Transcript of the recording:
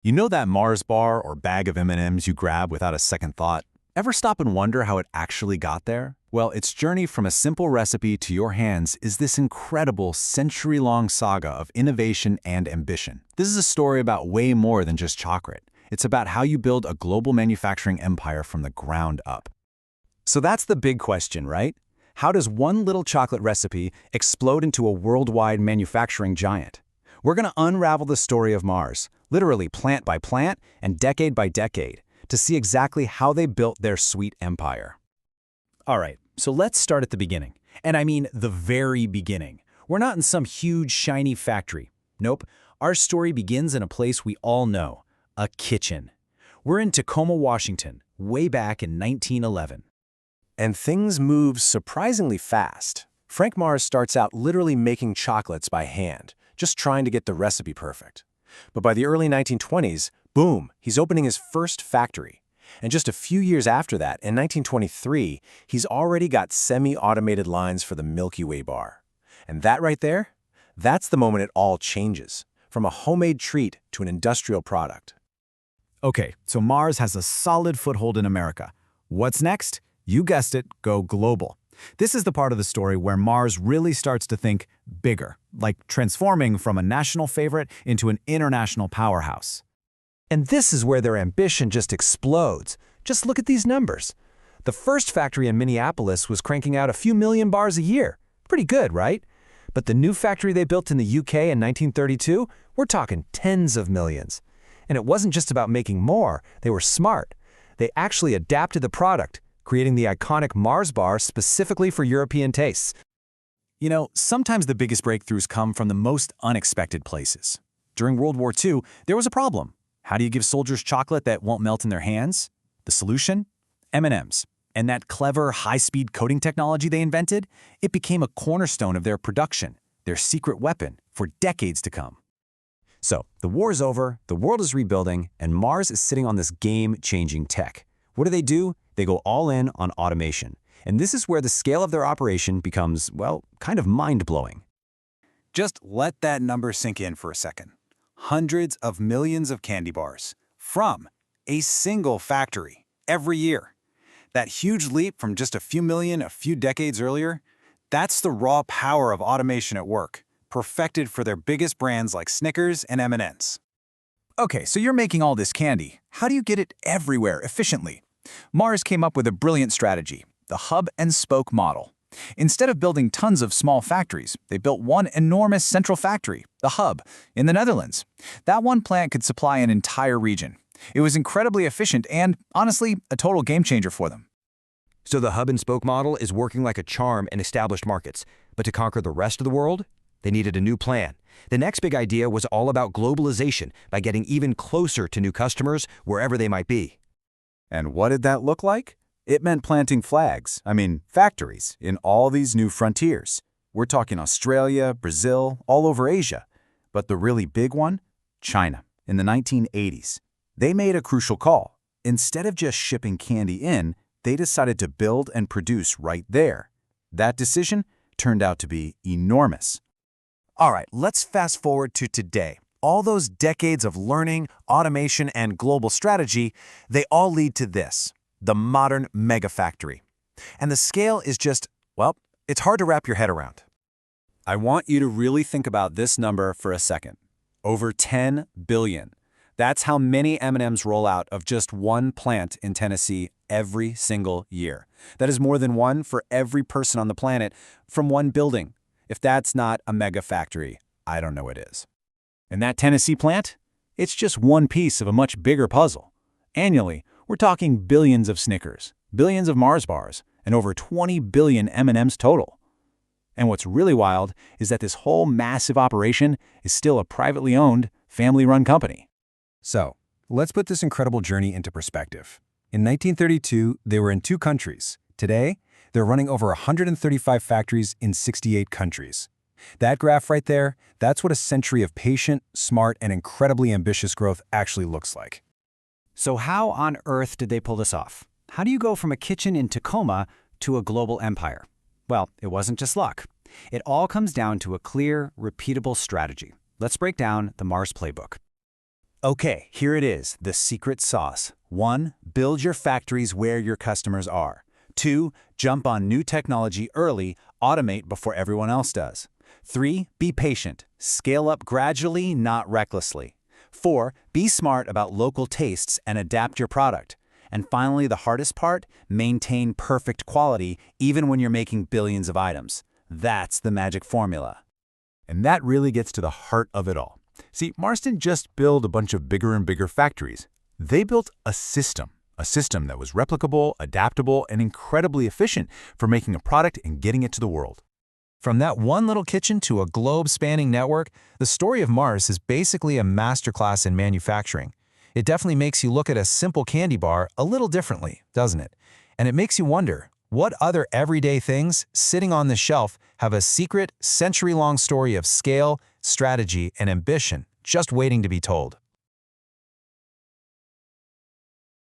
You know that Mars bar or bag of M&Ms you grab without a second thought? Ever stop and wonder how it actually got there? Well, its journey from a simple recipe to your hands is this incredible century-long saga of innovation and ambition. This is a story about way more than just chocolate. It's about how you build a global manufacturing empire from the ground up. So that's the big question, right? How does one little chocolate recipe explode into a worldwide manufacturing giant? We're going to unravel the story of Mars, literally plant by plant and decade by decade, to see exactly how they built their sweet empire. All right, so let's start at the beginning. And I mean the very beginning. We're not in some huge, shiny factory. Nope, our story begins in a place we all know, a kitchen. We're in Tacoma, Washington, way back in 1911. And things move surprisingly fast. Frank Mars starts out literally making chocolates by hand, just trying to get the recipe perfect. But by the early 1920s, boom, he's opening his first factory. And just a few years after that, in 1923, he's already got semi-automated lines for the Milky Way bar. And that right there, that's the moment it all changes, from a homemade treat to an industrial product. Okay, so Mars has a solid foothold in America. What's next? You guessed it, go global. This is the part of the story where Mars really starts to think bigger, like transforming from a national favorite into an international powerhouse. And this is where their ambition just explodes. Just look at these numbers. The first factory in Minneapolis was cranking out a few million bars a year. Pretty good, right? But the new factory they built in the UK in 1932, we're talking tens of millions. And it wasn't just about making more, they were smart. They actually adapted the product, creating the iconic Mars bar specifically for European tastes. You know, sometimes the biggest breakthroughs come from the most unexpected places. During World War II, there was a problem. How do you give soldiers chocolate that won't melt in their hands? The solution? M&Ms. And that clever, high-speed coating technology they invented, it became a cornerstone of their production, their secret weapon, for decades to come. So, the war's over, the world is rebuilding, and Mars is sitting on this game-changing tech. What do? They go all in on automation. And this is where the scale of their operation becomes, well, kind of mind-blowing. Just let that number sink in for a second. Hundreds of millions of candy bars from a single factory every year. That huge leap from just a few million a few decades earlier, that's the raw power of automation at work, perfected for their biggest brands like Snickers and M&Ms. Okay, so you're making all this candy. How do you get it everywhere efficiently? Mars came up with a brilliant strategy, the hub-and-spoke model. Instead of building tons of small factories, they built one enormous central factory, the hub, in the Netherlands. That one plant could supply an entire region. It was incredibly efficient and, honestly, a total game-changer for them. So the hub-and-spoke model is working like a charm in established markets. But to conquer the rest of the world, they needed a new plan. The next big idea was all about globalization by getting even closer to new customers wherever they might be. And what did that look like? It meant planting factories, in all these new frontiers. We're talking Australia, Brazil, all over Asia. But the really big one? China, in the 1980s. They made a crucial call. Instead of just shipping candy in, they decided to build and produce right there. That decision turned out to be enormous. All right, let's fast forward to today. All those decades of learning, automation, and global strategy, they all lead to this, the modern mega factory. And the scale is just, well, it's hard to wrap your head around. I want you to really think about this number for a second. Over 10 billion. That's how many M&Ms roll out of just one plant in Tennessee every single year. That is more than one for every person on the planet from one building. If that's not a mega factory, I don't know what is. And that Tennessee plant? It's just one piece of a much bigger puzzle. Annually, we're talking billions of Snickers, billions of Mars bars, and over 20 billion M&Ms total. And what's really wild is that this whole massive operation is still a privately owned, family-run company. So, let's put this incredible journey into perspective. In 1932, they were in 2 countries. Today, they're running over 135 factories in 68 countries. That graph right there, that's what a century of patient, smart, and incredibly ambitious growth actually looks like. So how on earth did they pull this off? How do you go from a kitchen in Tacoma to a global empire? Well, it wasn't just luck. It all comes down to a clear, repeatable strategy. Let's break down the Mars playbook. Okay, here it is, the secret sauce. 1. Build your factories where your customers are. 2. Jump on new technology early, automate before everyone else does. 3. Be patient. Scale up gradually, not recklessly. 4. Be smart about local tastes and adapt your product. And finally, the hardest part, maintain perfect quality even when you're making billions of items. That's the magic formula. And that really gets to the heart of it all. See, Mars didn't just build a bunch of bigger and bigger factories. They built a system that was replicable, adaptable, and incredibly efficient for making a product and getting it to the world. From that one little kitchen to a globe-spanning network, the story of Mars is basically a masterclass in manufacturing. It definitely makes you look at a simple candy bar a little differently, doesn't it? And it makes you wonder, what other everyday things sitting on the shelf have a secret, century-long story of scale, strategy, and ambition just waiting to be told?